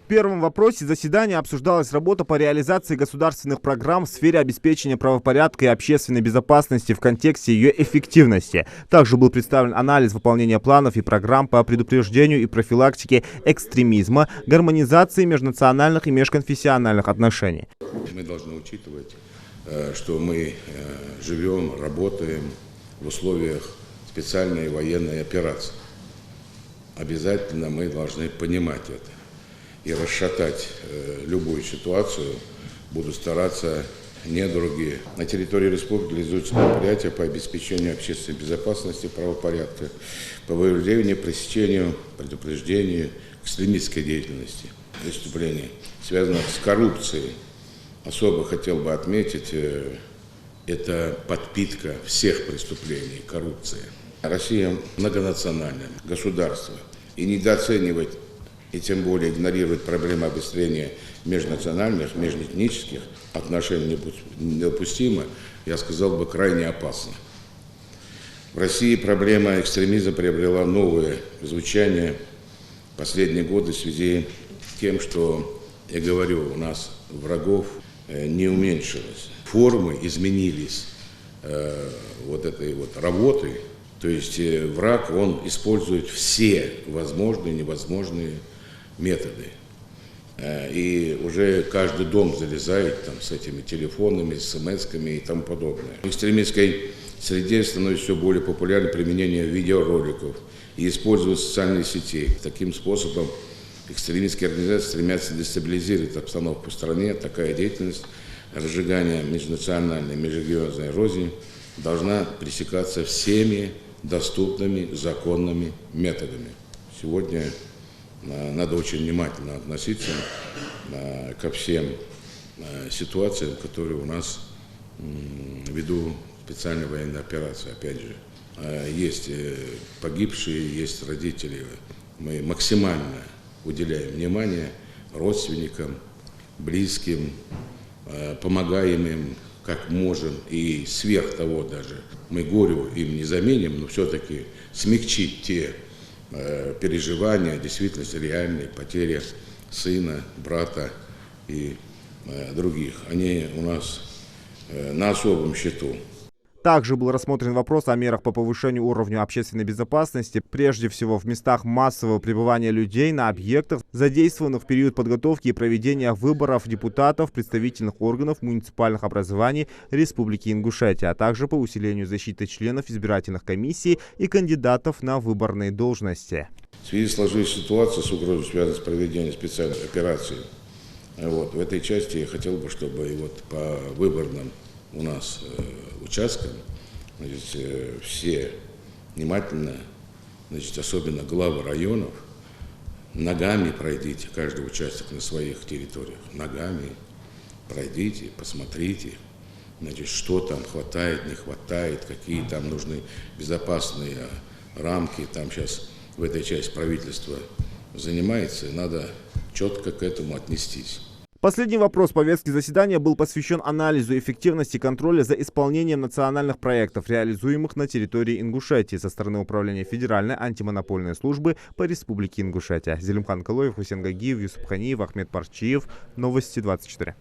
первом вопросе заседания обсуждалась работа по реализации государственных программ в сфере обеспечения правопорядка и общественной безопасности в контексте ее эффективности. Также был представлен анализ выполнения планов и программ по предупреждению и профилактике экстремизма, гармонизации межнациональных и межконфессиональных отношений. Мы должны учитывать, что мы живем, работаем в условиях специальной военной операции. Обязательно мы должны понимать это и расшатать любую ситуацию. Буду стараться недруги. На территории республики реализуются мероприятия по обеспечению общественной безопасности, правопорядка, по выявлению, пресечению, предупреждению экстремистской деятельности, преступлений, связанных с коррупцией. Особо хотел бы отметить, это подпитка всех преступлений, коррупции. Россия многонациональное государство, и недооценивать, и тем более игнорировать проблемы обострения межнациональных, межэтнических отношений недопустимо, я сказал бы, крайне опасно. В России проблема экстремизма приобрела новое звучание в последние годы в связи с тем, что, я говорю, у нас врагов не уменьшилось. Формы изменились вот этой вот работы. То есть враг, он использует все возможные и невозможные методы. И уже каждый дом залезает там, с этими телефонами, смс-ками и тому подобное. В экстремистской среде становится все более популярным применение видеороликов и использование социальных сетей. Таким способом экстремистские организации стремятся дестабилизировать обстановку в стране. Такая деятельность разжигания межнациональной, межрегиональной розни должна пресекаться всеми доступными законными методами. Сегодня надо очень внимательно относиться ко всем ситуациям, которые у нас ввиду специальной военной операции. Опять же, есть погибшие, есть родители. Мы максимально уделяем внимание родственникам, близким, помогаем им как можем, и сверх того даже мы горю им не заменим, но все-таки смягчить те переживания, действительно реальные потери сына, брата и других. Они у нас на особом счету. Также был рассмотрен вопрос о мерах по повышению уровня общественной безопасности, прежде всего в местах массового пребывания людей на объектах, задействованных в период подготовки и проведения выборов депутатов, представительных органов муниципальных образований Республики Ингушетия, а также по усилению защиты членов избирательных комиссий и кандидатов на выборные должности. В связи с сложившейся ситуацией с угрозой, связанной с проведением специальной операции, в этой части я хотел бы, чтобы и вот по выборным у нас участкам, все внимательно, особенно главы районов, ногами пройдите каждый участок на своих территориях, ногами пройдите, посмотрите, что там хватает, не хватает, какие там нужны безопасные рамки. Там сейчас в этой части правительство занимается, и надо четко к этому отнестись. Последний вопрос повестки заседания был посвящен анализу эффективности контроля за исполнением национальных проектов, реализуемых на территории Ингушетии со стороны Управления Федеральной антимонопольной службы по Республике Ингушетия. Зелимхан Калоев, Хусен Гагиев, Юсуп Ханиев, Ахмед Парчиев. Новости 24.